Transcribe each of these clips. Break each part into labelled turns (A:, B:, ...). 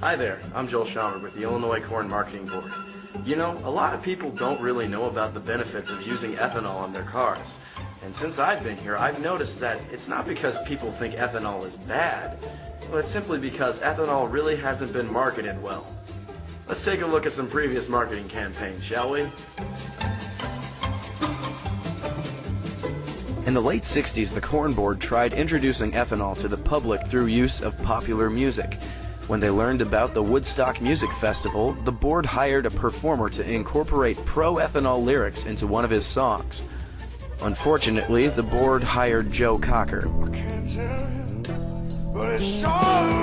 A: Hi there, I'm Joel Schomburg with the Illinois Corn Marketing Board. You know, a lot of people don't really know about the benefits of using ethanol in their cars. And since I've been here, I've noticed that it's not because people think ethanol is bad, but it's simply because ethanol really hasn't been marketed well. Let's take a look at some previous marketing campaigns, shall we? In the late 60s, the Corn Board tried introducing ethanol to the public through use of popular music. When they learned about the Woodstock Music Festival, the board hired a performer to incorporate pro-ethanol lyrics into one of his songs. Unfortunately, the board hired Joe Cocker. I can't tell you, but it's so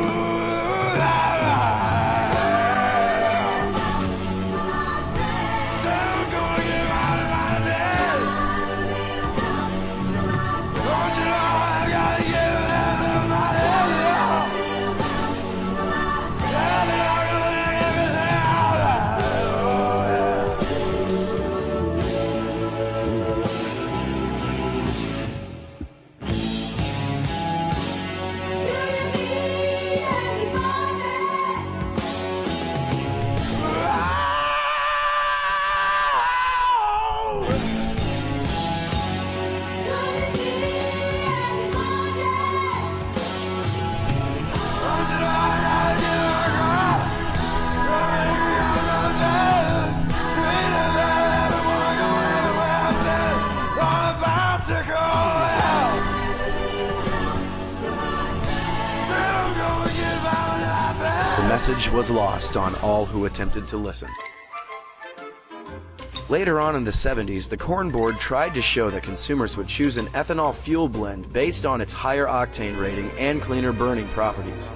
A: The message was lost on all who attempted to listen. Later on in the 70s, the Corn Board tried to show that consumers would choose an ethanol fuel blend based on its higher octane rating and cleaner burning properties.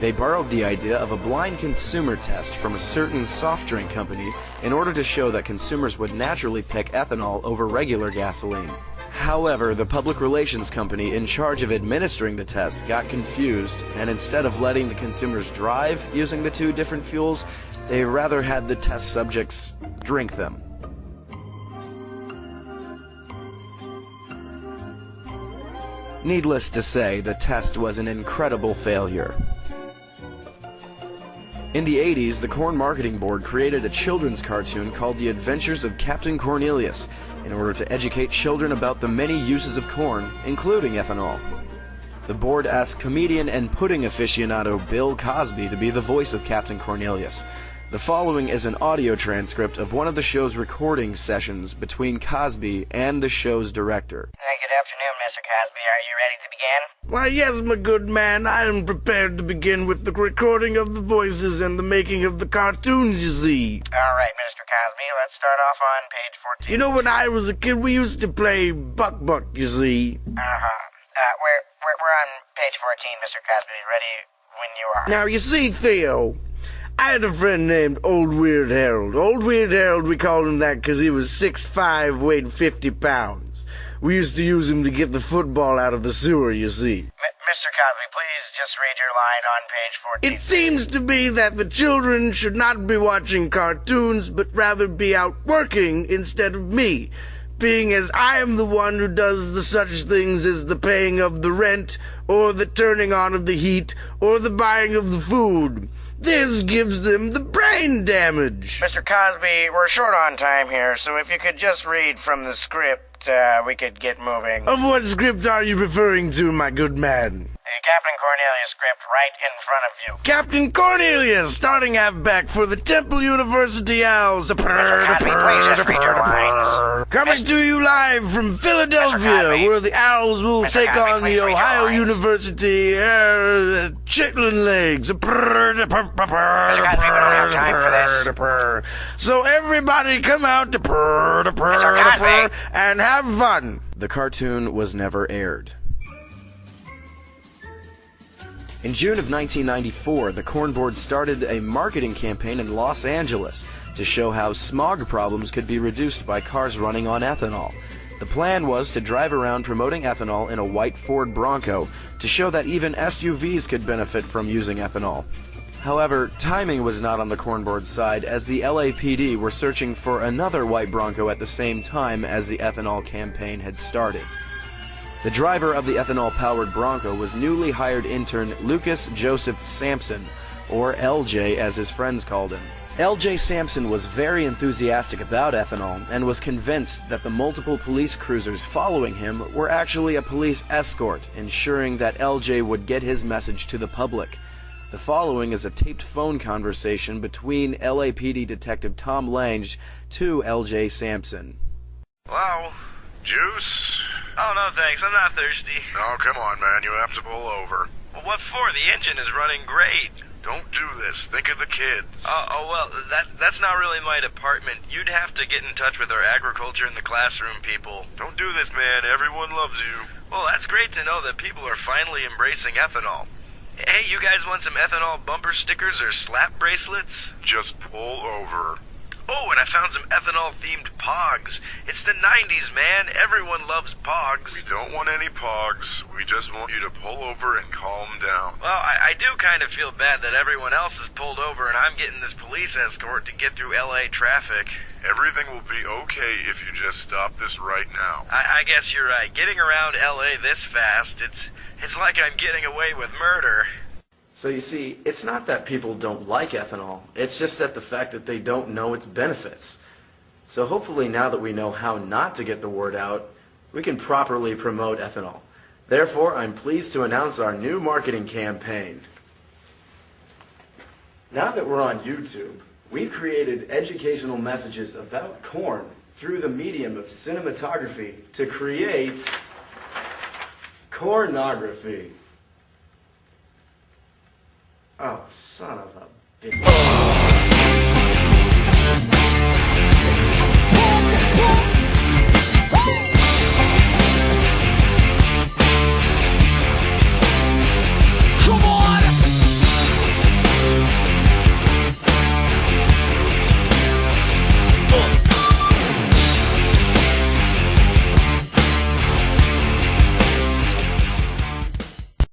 A: They borrowed the idea of a blind consumer test from a certain soft drink company in order to show that consumers would naturally pick ethanol over regular gasoline. However, the public relations company in charge of administering the test got confused, and instead of letting the consumers drive using the two different fuels, they rather had the test subjects drink them. Needless to say, the test was an incredible failure. In the 80s, the Corn Marketing Board created a children's cartoon called The Adventures of Captain Cornelius in order to educate children about the many uses of corn, including ethanol. The board asked comedian and pudding aficionado Bill Cosby to be the voice of Captain Cornelius. The following is an audio transcript of one of the show's recording sessions between Cosby and the show's director.
B: Good afternoon, Mr. Cosby. Are you ready to begin?
C: Why, yes, my good man. I am prepared to begin with the recording of the voices and the making of the cartoons, you see.
B: All right, Mr. Cosby. Let's start off on page 14.
C: You know, when I was a kid, we used to play Buck, you see.
B: We're on page 14, Mr. Cosby. Ready when you are.
C: Now, you see, Theo, I had a friend named Old Weird Harold. Old Weird Harold, we called him that because he was 6'5", weighed 50 pounds. We used to use him to get the football out of the sewer, you see.
B: Mr. Cosby, please just read your line on page 14.
C: It seems to me that the children should not be watching cartoons, but rather be out working instead of me, being as I am the one who does the such things as the paying of the rent, or the turning on of the heat, or the buying of the food. This gives them the brain damage.
B: Mr. Cosby, we're short on time here, so if you could just read from the script, we could get moving.
C: Of what script are you referring to, my good man?
B: Captain Cornelius script right in front of you.
C: Captain Cornelius, starting halfback for the Temple University Owls.
B: Mr. Cosby, please just read your lines.
C: Coming to you live from Philadelphia, where the Owls will take on the Ohio University Chitlin Legs.
B: Mr. Cosby, we don't have time for this.
C: So everybody come out to and have fun.
A: The cartoon was never aired. In June of 1994, the Corn Board started a marketing campaign in Los Angeles to show how smog problems could be reduced by cars running on ethanol. The plan was to drive around promoting ethanol in a white Ford Bronco to show that even SUVs could benefit from using ethanol. However, timing was not on the Corn Board's side, as the LAPD were searching for another white Bronco at the same time as the ethanol campaign had started. The driver of the ethanol-powered Bronco was newly hired intern Lucas Joseph Sampson, or LJ as his friends called him. LJ Sampson was very enthusiastic about ethanol and was convinced that the multiple police cruisers following him were actually a police escort, ensuring that LJ would get his message to the public. The following is a taped phone conversation between LAPD Detective Tom Lange to LJ Sampson.
D: Hello?
E: Juice?
D: Oh, no thanks, I'm not thirsty.
E: Oh, come on, man, you have to pull over.
D: Well, what for? The engine is running great.
E: Don't do this. Think of the kids.
D: Well, that's not really my department. You'd have to get in touch with our agriculture and the classroom people.
E: Don't do this, man. Everyone loves you.
D: Well, that's great to know that people are finally embracing ethanol. Hey, you guys want some ethanol bumper stickers or slap bracelets?
E: Just pull over.
D: Oh, and I found some ethanol-themed pogs. It's the 90s, man. Everyone loves pogs.
E: We don't want any pogs. We just want you to pull over and calm down.
D: Well, I do kind of feel bad that everyone else is pulled over and I'm getting this police escort to get through L.A. traffic.
E: Everything will be okay if you just stop this right now.
D: I guess you're right. Getting around L.A. this fast, it's like I'm getting away with murder.
A: So you see, it's not that people don't like ethanol, it's just that the fact that they don't know its benefits. So hopefully now that we know how not to get the word out, we can properly promote ethanol. Therefore, I'm pleased to announce our new marketing campaign. Now that we're on YouTube, we've created educational messages about corn through the medium of cinematography to create cornography. Oh, son of a bitch.